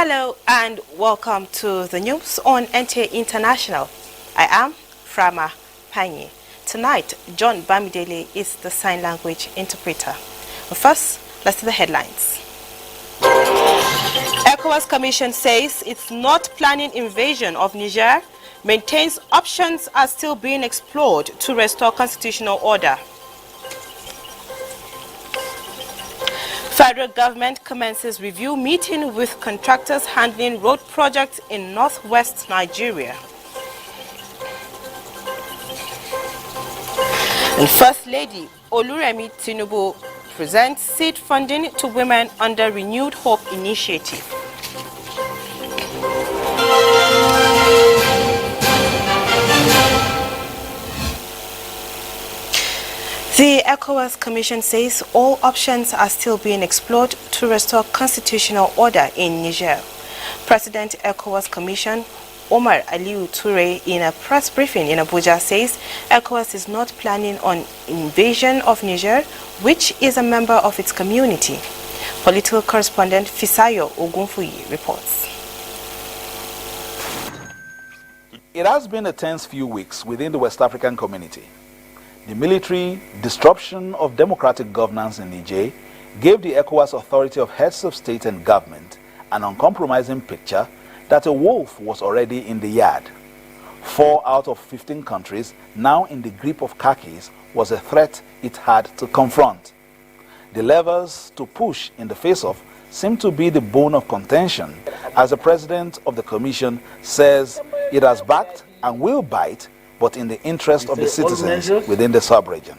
Hello and welcome to the news on NTA International. I am Frama Panyi. Tonight, John Bamidele is the sign language interpreter. But first, let's see the headlines. ECOWAS Commission says it's not planning invasion of Niger, maintains options are still being explored to restore constitutional order. Federal government commences review meeting with contractors handling road projects in northwest Nigeria. And First Lady Oluremi Tinubu presents seed funding to women under Renewed Hope Initiative. The ECOWAS Commission says all options are still being explored to restore constitutional order in Niger. President ECOWAS Commission Omar Aliu Toure, in a press briefing in Abuja, says ECOWAS is not planning on invasion of Niger, which is a member of its community. Political correspondent Fisayo Ogunfuyi reports. It has been a tense few weeks within the West African community. The military disruption of democratic governance in Niger gave the ECOWAS authority of heads of state and government an uncompromising picture that a wolf was already in the yard. 4 out of 15 countries now in the grip of khakis was a threat it had to confront. The levers to push in the face-off seem to be the bone of contention, as the president of the commission says it has backed and will bite, but in the interest of the citizens within the sub-region.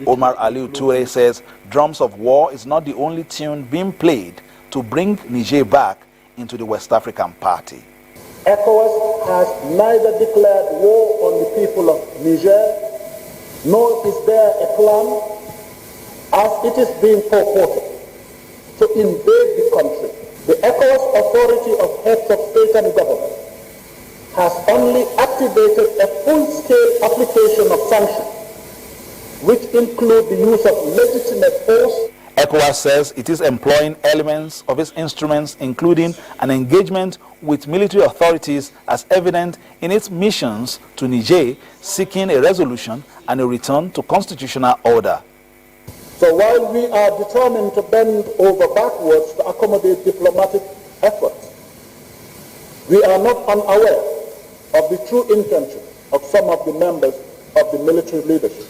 Omar Aliu Toure says drums of war is not the only tune being played to bring Niger back into the West African party. ECOWAS has neither declared war on the people of Niger, nor is there a plan, as it is being purported, to invade the country. The ECOWAS authority of heads of state and government has only activated a full-scale application of sanctions, which include the use of legitimate force. ECOWAS says it is employing elements of its instruments, including an engagement with military authorities, as evident in its missions to Niger, seeking a resolution and a return to constitutional order. So while we are determined to bend over backwards to accommodate diplomatic efforts, we are not unaware of the true intention of some of the members of the military leadership.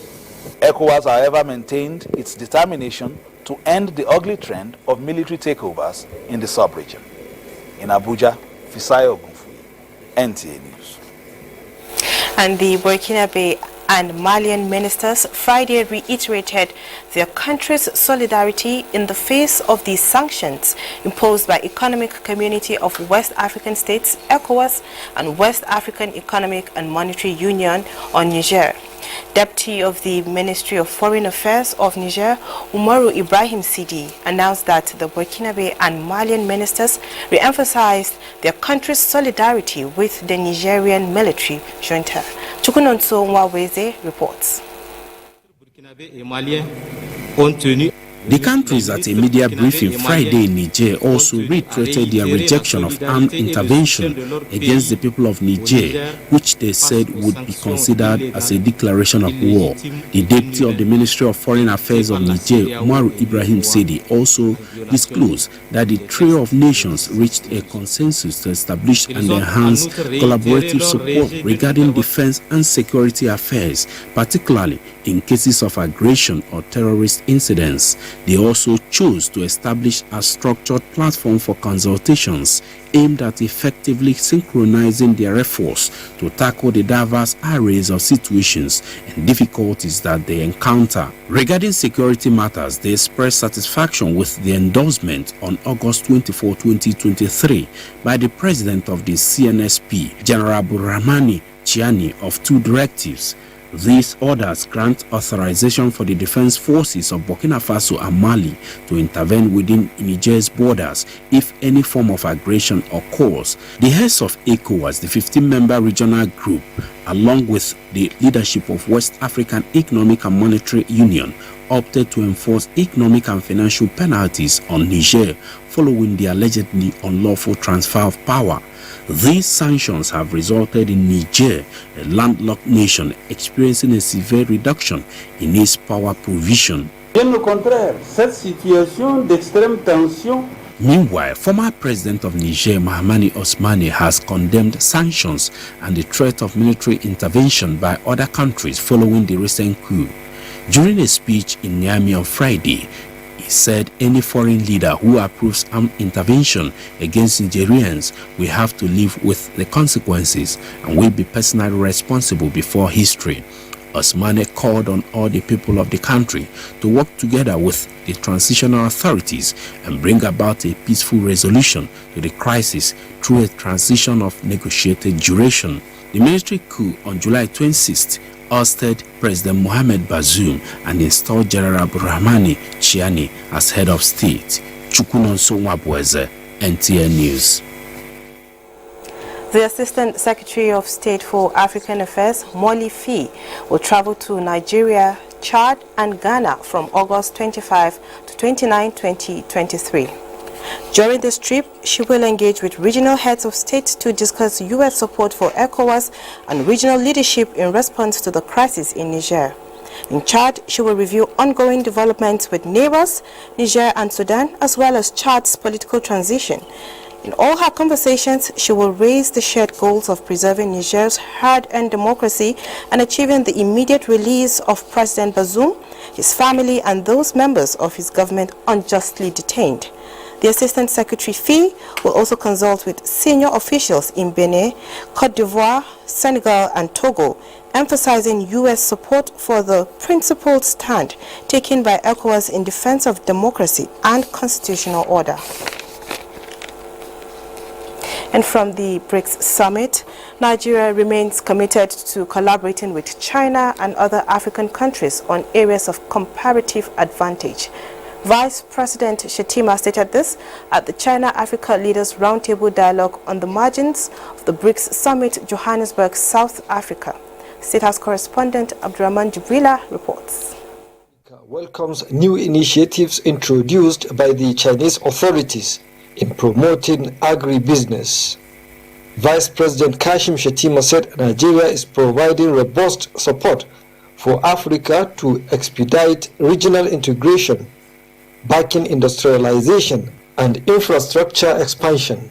ECOWAS, however, maintained its determination to end the ugly trend of military takeovers in the sub-region. In Abuja, Fisayo Ogunfuyi, NTA News. And the Burkina Faso and Malian ministers Friday reiterated their country's solidarity in the face of the sanctions imposed by Economic Community of West African States, ECOWAS, and West African Economic and Monetary Union on Niger. Deputy of the Ministry of Foreign Affairs of Niger, Umaru Ibrahim Sidi, announced that the Burkina Faso and Malian ministers re-emphasized their country's solidarity with the Nigerian military junta. Chukunonso Nwaweze reports. The countries at a media briefing Friday in Niger also reiterated their rejection of armed intervention against the people of Niger, which they said would be considered as a declaration of war. The deputy of the Ministry of Foreign Affairs of Niger, Umaru Ibrahim Sidi, also disclosed that the trio of nations reached a consensus to establish and enhance collaborative support regarding defense and security affairs, particularly in cases of aggression or terrorist incidents. They also chose to establish a structured platform for consultations aimed at effectively synchronizing their efforts to tackle the diverse arrays of situations and difficulties that they encounter. Regarding security matters, they expressed satisfaction with the endorsement on August 24, 2023 by the president of the CNSP, General Abdurrahmani Chiani, of 2 directives. These orders grant authorization for the defense forces of Burkina Faso and Mali to intervene within Niger's borders if any form of aggression occurs. The heads of ECOWAS, the 15-member regional group, along with the leadership of West African Economic and Monetary Union, opted to enforce economic and financial penalties on Niger following the allegedly unlawful transfer of power. These sanctions have resulted in Niger, a landlocked nation, experiencing a severe reduction in its power provision. Bien au contraire, cette situation d'extrême tension. Meanwhile, former president of Niger, Mahamadou Ousmane, has condemned sanctions and the threat of military intervention by other countries following the recent coup. During a speech in Niamey on Friday, he said any foreign leader who approves armed intervention against Nigerians will have to live with the consequences and will be personally responsible before history. Ousmane called on all the people of the country to work together with the transitional authorities and bring about a peaceful resolution to the crisis through a transition of negotiated duration. The military coup on July 26th ousted President Mohamed Bazoum and installed General Abdurrahmane Chiani as head of state. Chukunonso Nwabweze, NTA News. The Assistant Secretary of State for African Affairs, Molly Fee, will travel to Nigeria, Chad and Ghana from August 25 to 29, 2023. During this trip, she will engage with regional heads of state to discuss U.S. support for ECOWAS and regional leadership in response to the crisis in Niger. In Chad, she will review ongoing developments with neighbors, Niger and Sudan, as well as Chad's political transition. In all her conversations, she will raise the shared goals of preserving Niger's hard-earned democracy and achieving the immediate release of President Bazoum, his family, and those members of his government unjustly detained. The Assistant Secretary Fee will also consult with senior officials in Benin, Côte d'Ivoire, Senegal, and Togo, emphasizing U.S. support for the principled stand taken by ECOWAS in defense of democracy and constitutional order. And from the BRICS summit, Nigeria remains committed to collaborating with China and other African countries on areas of comparative advantage. Vice President Shettima stated this at the China-Africa Leaders Roundtable Dialogue on the margins of the BRICS Summit, Johannesburg, South Africa. State House correspondent Abdurrahman Jibrila reports. Welcomes new initiatives introduced by the Chinese authorities in promoting agribusiness. Vice President Kashim Shettima said Nigeria is providing robust support for Africa to expedite regional integration, backing industrialization and infrastructure expansion.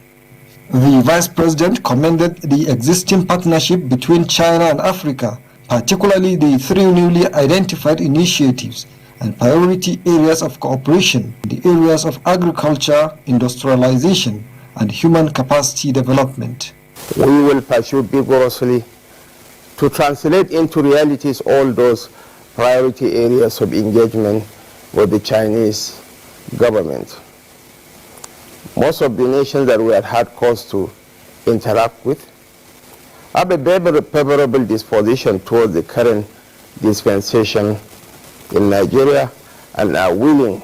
The Vice President commended the existing partnership between China and Africa, particularly the three newly identified initiatives and priority areas of cooperation in the areas of agriculture, industrialization, and human capacity development. We will pursue vigorously to translate into realities all those priority areas of engagement with the Chinese government. Most of the nations that we have had cause to interact with have a favorable disposition towards the current dispensation in Nigeria and are willing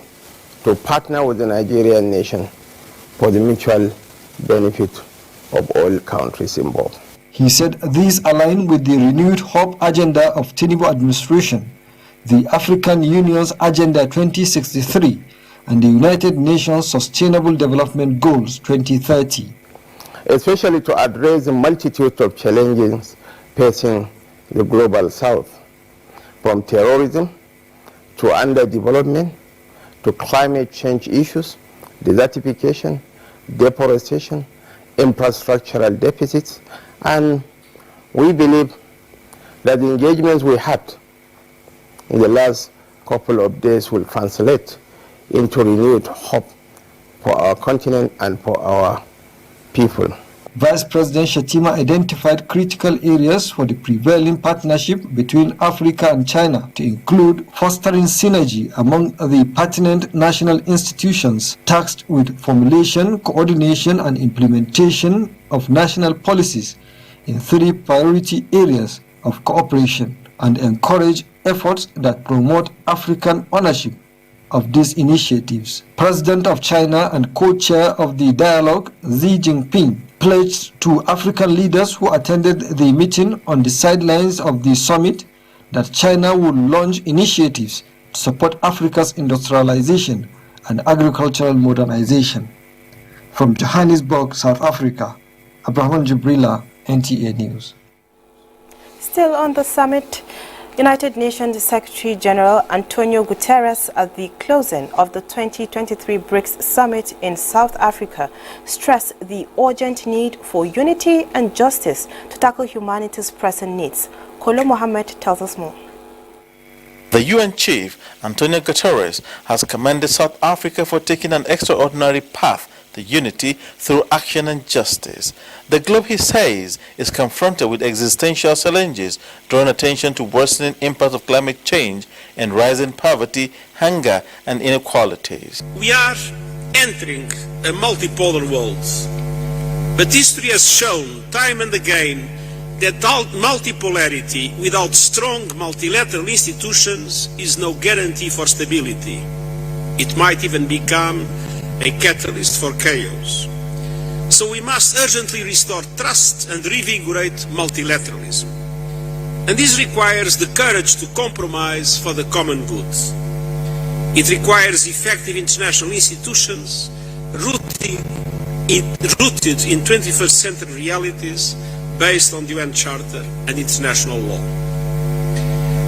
to partner with the Nigerian nation for the mutual benefit of all countries involved. He said these align with the renewed hope agenda of Tinubu administration, the African Union's Agenda 2063, and the United Nations Sustainable Development Goals 2030. Especially to address the multitude of challenges facing the global south, from terrorism to underdevelopment, to climate change issues, desertification, deforestation, infrastructural deficits, and we believe that the engagements we had in the last couple of days will translate into renewed hope for our continent and for our people. Vice President Shettima identified critical areas for the prevailing partnership between Africa and China to include fostering synergy among the pertinent national institutions tasked with formulation, coordination, and implementation of national policies in three priority areas of cooperation, and encourage efforts that promote African ownership of these initiatives. President of China and co-chair of the dialogue, Xi Jinping, pledged to African leaders who attended the meeting on the sidelines of the summit that China will launch initiatives to support Africa's industrialization and agricultural modernization. From Johannesburg, South Africa, Abraham Jibrila, NTA News. Still on the summit, United Nations Secretary General Antonio Gutteres at the closing of the 2023 BRICS Summit in South Africa stressed the urgent need for unity and justice to tackle humanity's pressing needs. Kolo Mohammed tells us more. The UN chief, Antonio Gutteres, has commended South Africa for taking an extraordinary path to unity through action and justice. The globe, he says, is confronted with existential challenges, drawing attention to worsening impact of climate change and rising poverty, hunger and inequalities. We are entering a multipolar world, but history has shown time and again that multipolarity without strong multilateral institutions is no guarantee for stability. It might even become a catalyst for chaos. So we must urgently restore trust and revigorate multilateralism. And this requires the courage to compromise for the common good. It requires effective international institutions rooted in 21st century realities based on the UN Charter and international law.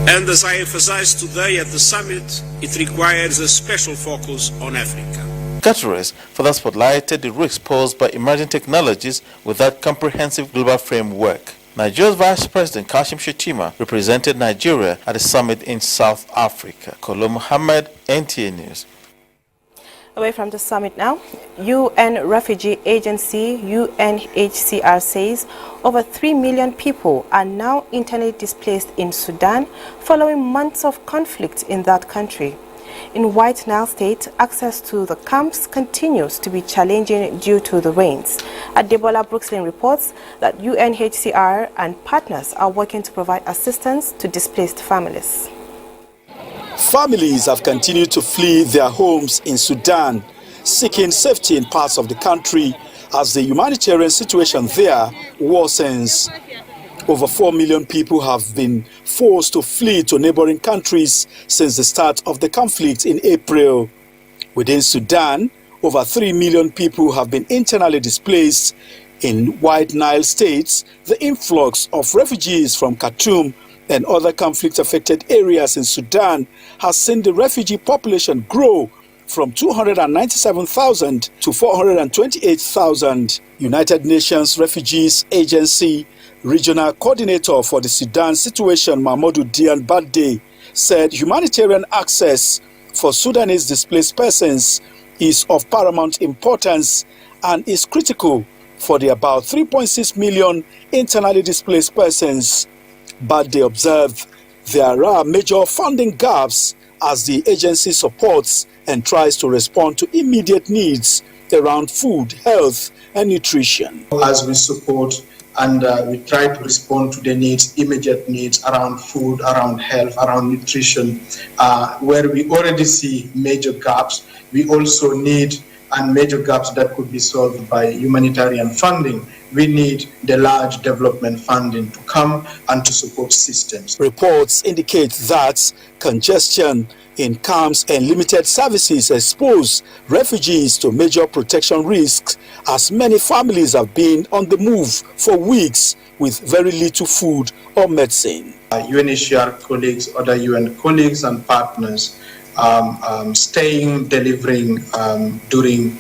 And as I emphasized today at the summit, it requires a special focus on Africa. Gutteres further spotlighted the risks posed by emerging technologies without comprehensive global framework. Nigeria's Vice President Kashim Shettima represented Nigeria at the summit in South Africa. Kolo Mohammed, NTA News. Away from the summit now, UN Refugee Agency UNHCR says over 3 million people are now internally displaced in Sudan following months of conflict in that country. In White Nile State, access to the camps continues to be challenging due to the rains. Adebola Brookslyn reports that UNHCR and partners are working to provide assistance to displaced families. Families have continued to flee their homes in Sudan, seeking safety in parts of the country as the humanitarian situation there worsens. Over 4 million people have been forced to flee to neighboring countries since the start of the conflict in April. Within Sudan, over 3 million people have been internally displaced. In White Nile states, the influx of refugees from Khartoum and other conflict-affected areas in Sudan has seen the refugee population grow from 297,000 to 428,000. United Nations Refugees Agency Regional Coordinator for the Sudan situation, Mahmoudou Dian Badde, said humanitarian access for Sudanese displaced persons is of paramount importance and is critical for the about 3.6 million internally displaced persons. Badde observed there are major funding gaps as the agency supports and tries to respond to immediate needs around food, health and nutrition. As we support and we try to respond to the needs, immediate needs around food, around health, around nutrition, where we already see major gaps. We also need major gaps that could be solved by humanitarian funding. We need the large development funding to come and to support systems. Reports indicate that congestion in camps and limited services expose refugees to major protection risks, as many families have been on the move for weeks with very little food or medicine. UNHCR colleagues, other UN colleagues and partners staying, delivering during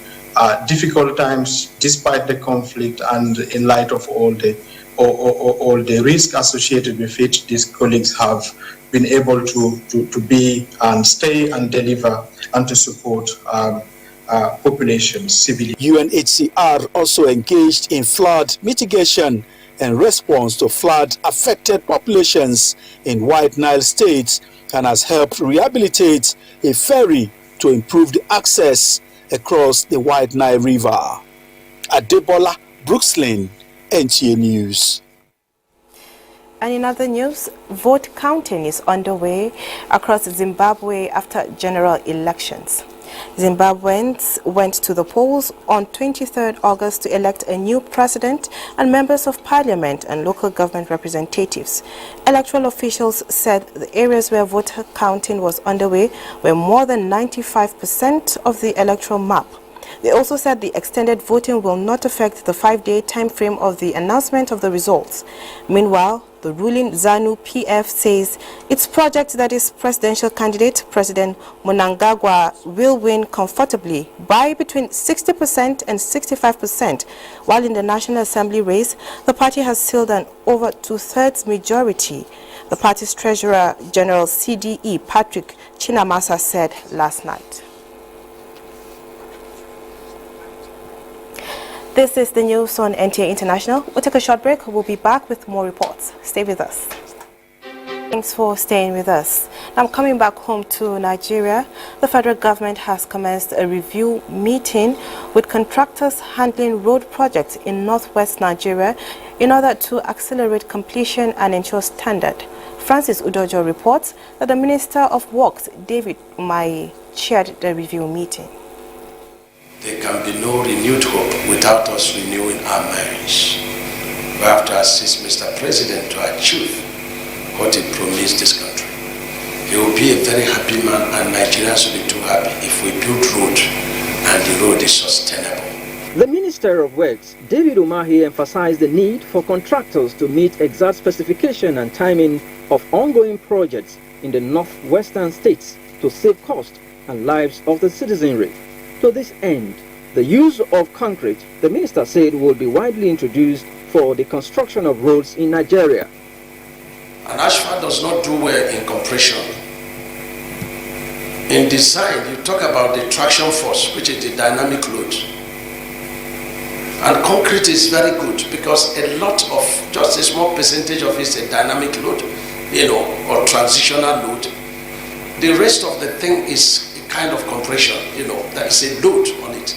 difficult times despite the conflict and in light of all the risk associated with it. These colleagues have been able to be and stay and deliver and to support populations, civilians. UNHCR also engaged in flood mitigation and response to flood-affected populations in White Nile states and has helped rehabilitate a ferry to improve the access across the White Nile River. Adebola Brookslyn, NTA News. And in other news, vote counting is underway across Zimbabwe after general elections. Zimbabweans went to the polls on 23rd August to elect a new president and members of parliament and local government representatives. Electoral officials said the areas where voter counting was underway were more than 95% of the electoral map. They also said the extended voting will not affect the 5-day time frame of the announcement of the results. Meanwhile, the ruling ZANU PF says its project, that is presidential candidate President Mnangagwa, will win comfortably by between 60% and 65%, while in the National Assembly race, the party has sealed an over 2/3 majority. The party's Treasurer General CDE Patrick Chinamasa said last night. This is the news on NTA International. We'll take a short break. We'll be back with more reports. Stay with us. Thanks for staying with us. Now, coming back home to Nigeria, the federal government has commenced a review meeting with contractors handling road projects in northwest Nigeria in order to accelerate completion and ensure standard. Francis Udojo reports that the Minister of Works, David Umahi, chaired the review meeting. There can be no renewed hope without us renewing our minds. We have to assist Mr. President to achieve what he promised this country. He will be a very happy man, and Nigerians will be too happy if we build road and the road is sustainable. The Minister of Works, David Umahi, emphasized the need for contractors to meet exact specification and timing of ongoing projects in the northwestern states to save cost and lives of the citizenry. To this end, the use of concrete, the minister said, will be widely introduced for the construction of roads in Nigeria. And asphalt does not do well in compression. In design, you talk about the traction force, which is the dynamic load. And concrete is very good because a lot of, just a small percentage of it is a dynamic load, or transitional load. The rest of the thing is kind of compression, that is a load on it.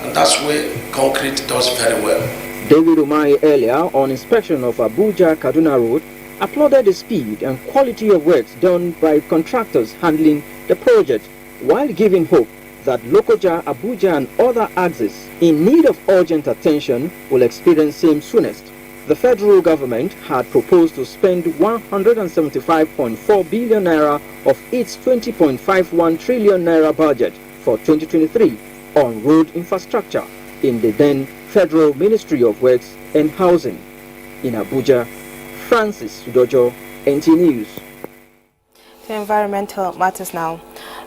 And that's where concrete does very well. David Umahi earlier on inspection of Abuja-Kaduna Road applauded the speed and quality of works done by contractors handling the project, while giving hope that Lokoja, Abuja and other axes in need of urgent attention will experience same soonest. The federal government had proposed to spend 175.4 billion naira of its 20.51 trillion naira budget for 2023 on road infrastructure in the then Federal Ministry of Works and Housing. In Abuja, Francis Udojo, NT News. To environmental matters now.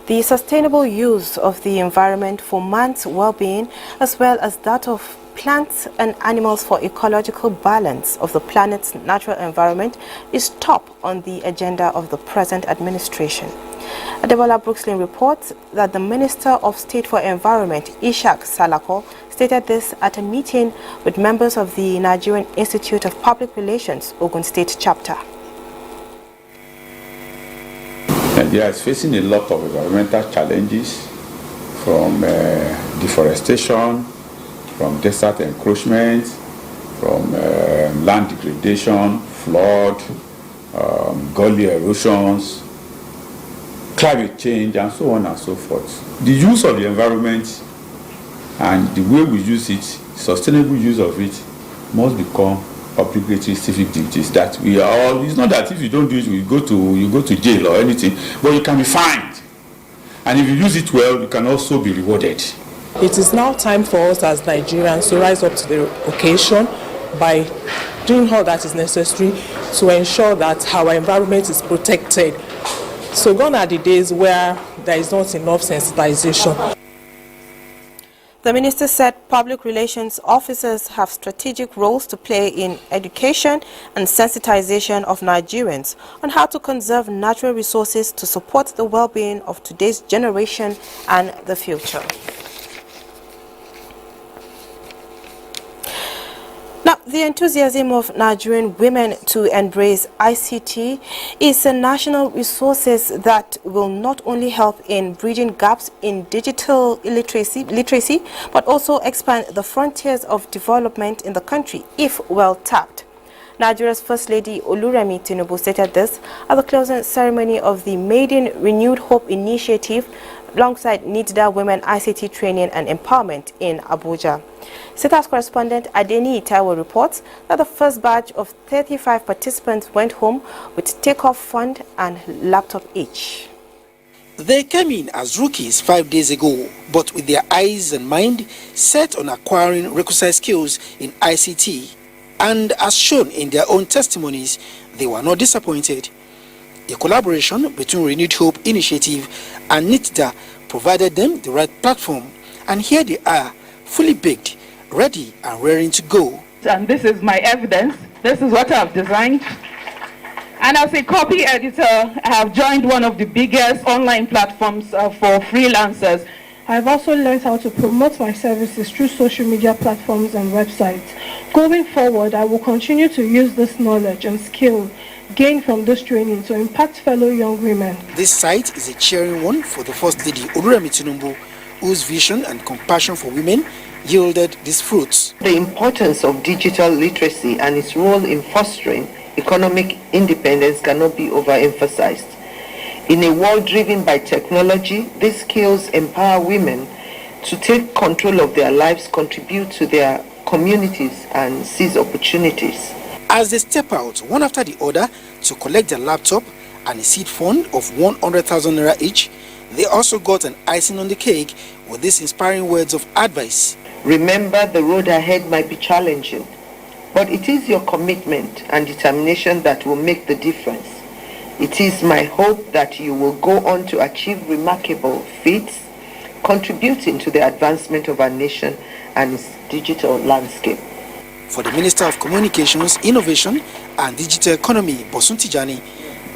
The sustainable use of the environment for man's well-being, as well as that of plants and animals for ecological balance of the planet's natural environment, is top on the agenda of the present administration. Adebola Brookslyn reports that the Minister of State for Environment, Ishaq Salako, stated this at a meeting with members of the Nigerian Institute of Public Relations, Ogun State Chapter. Nigeria is facing a lot of environmental challenges, from deforestation, from desert encroachment, from land degradation, flood, gully erosions, climate change, and so on and so forth. The use of the environment and the way we use it, sustainable use of it, must become obligatory civic duties that we are all. It's not that if you don't do it, you go to jail or anything, but you can be fined. And if you use it well, you can also be rewarded. It is now time for us as Nigerians to rise up to the occasion by doing all that is necessary to ensure that our environment is protected. So gone are the days where there is not enough sensitization. The minister said public relations officers have strategic roles to play in education and sensitization of Nigerians on how to conserve natural resources to support the well-being of today's generation and the future. Now, the enthusiasm of Nigerian women to embrace ICT is a national resource that will not only help in bridging gaps in digital literacy, but also expand the frontiers of development in the country if well tapped. Nigeria's First Lady Oluremi Tinubu stated this at the closing ceremony of the Maiden Renewed Hope Initiative alongside NTAi Women ICT Training and Empowerment in Abuja. State House correspondent NTAi reports that the first batch of 35 participants went home with take-off fund and laptop each. They came in as rookies 5 days ago, but with their eyes and mind set on acquiring requisite skills in ICT. And as shown in their own testimonies, they were not disappointed. A collaboration between Renewed Hope Initiative and NTAi provided them the right platform, and here they are, fully baked, ready and raring to go. And this is my evidence. This is what I've designed. And as a copy editor, I have joined one of the biggest online platforms for freelancers. I've also learned how to promote my services through social media platforms and websites. Going forward, I will continue to use this knowledge and skill gained from this training to impact fellow young women. This site is a cheering one for the First Lady Oluremi Tinubu, whose vision and compassion for women yielded these fruits. The importance of digital literacy and its role in fostering economic independence cannot be overemphasized. In a world driven by technology, these skills empower women to take control of their lives, contribute to their communities, and seize opportunities. As they step out one after the other to collect their laptop and a seed fund of 100,000 naira each, they also got an icing on the cake with these inspiring words of advice. Remember, the road ahead might be challenging, but it is your commitment and determination that will make the difference. It is my hope that you will go on to achieve remarkable feats, contributing to the advancement of our nation and its digital landscape. For the Minister of Communications, Innovation and Digital Economy, Bosun Tijani,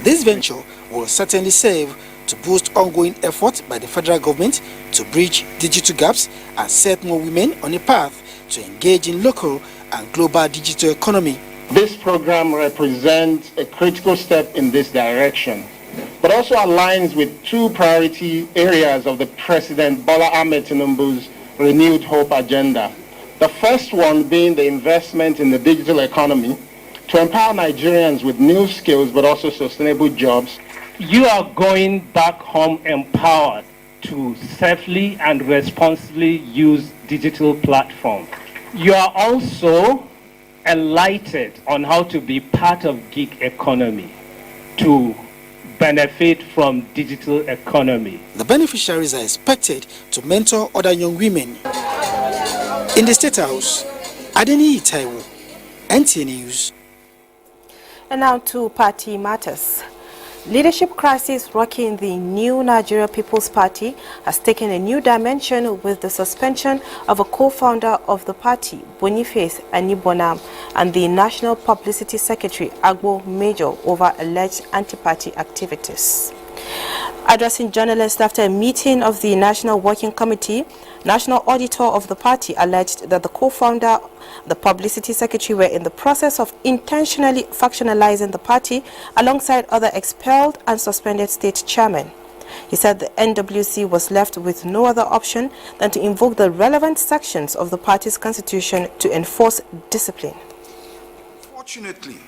this venture will certainly serve to boost ongoing efforts by the federal government to bridge digital gaps and set more women on a path to engage in local and global digital economy. This program represents a critical step in this direction, but also aligns with two priority areas of the President Bola Ahmed Tinubu's Renewed Hope agenda. The first one being the investment in the digital economy to empower Nigerians with new skills but also sustainable jobs. You are going back home empowered to safely and responsibly use digital platforms. You are also enlightened on how to be part of gig economy to benefit from digital economy. The beneficiaries are expected to mentor other young women. In the State House, NTAi, NTA News. And now to party matters. Leadership crisis rocking the new Nigeria People's Party has taken a new dimension with the suspension of a co-founder of the party, Boniface Anibonam, and the National Publicity Secretary, Agbo Major, over alleged anti-party activities. Addressing journalists after a meeting of the National Working Committee, National Auditor of the party alleged that the co-founder, the Publicity Secretary, were in the process of intentionally factionalizing the party alongside other expelled and suspended state chairmen. He said the NWC was left with no other option than to invoke the relevant sections of the party's constitution to enforce discipline. Fortunately,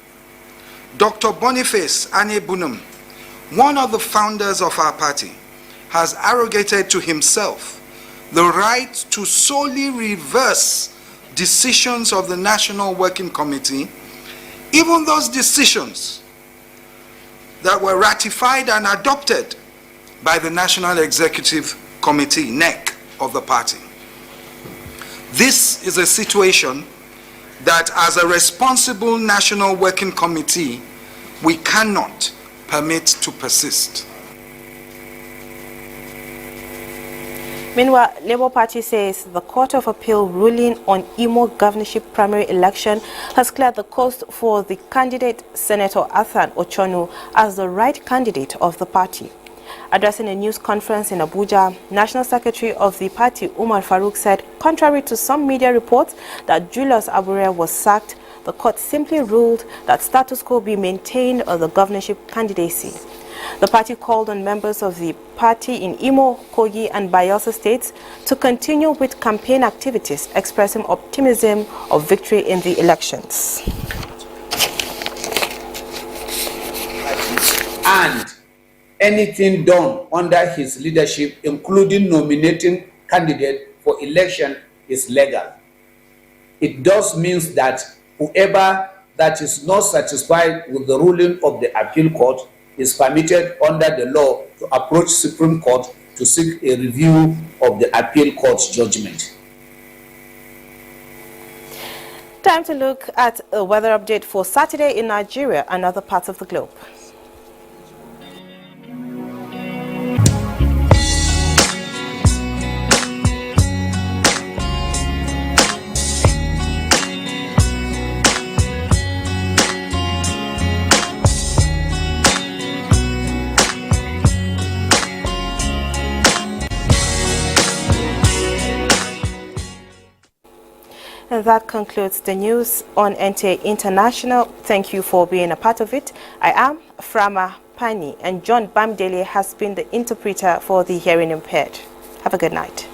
Dr. Boniface Anibonam, one of the founders of our party, has arrogated to himself the right to solely reverse decisions of the National Working Committee, even those decisions that were ratified and adopted by the National Executive Committee, NEC, of the party. This is a situation that, as a responsible National Working Committee, we cannot permit to persist. Meanwhile, Labour Party says the Court of Appeal ruling on Imo governorship primary election has cleared the coast for the candidate Senator Athan Ochonu as the right candidate of the party. Addressing a news conference in Abuja, National Secretary of the party Umar Farouk said, contrary to some media reports that Julius Abure was sacked, the court simply ruled that status quo be maintained on the governorship candidacy. The party called on members of the party in Imo, Kogi and Bayelsa states to continue with campaign activities, expressing optimism of victory in the elections. and anything done under his leadership, including nominating candidates for election, is legal. It does mean that whoever that is not satisfied with the ruling of the appeal court is permitted under the law to approach Supreme Court to seek a review of the appeal court's judgment. Time to look at a weather update for Saturday in Nigeria and other parts of the globe. And that concludes the news on NTA International. Thank you for being a part of it. I am Frama Pani, and John Bamdele has been the interpreter for the hearing impaired. Have a good night.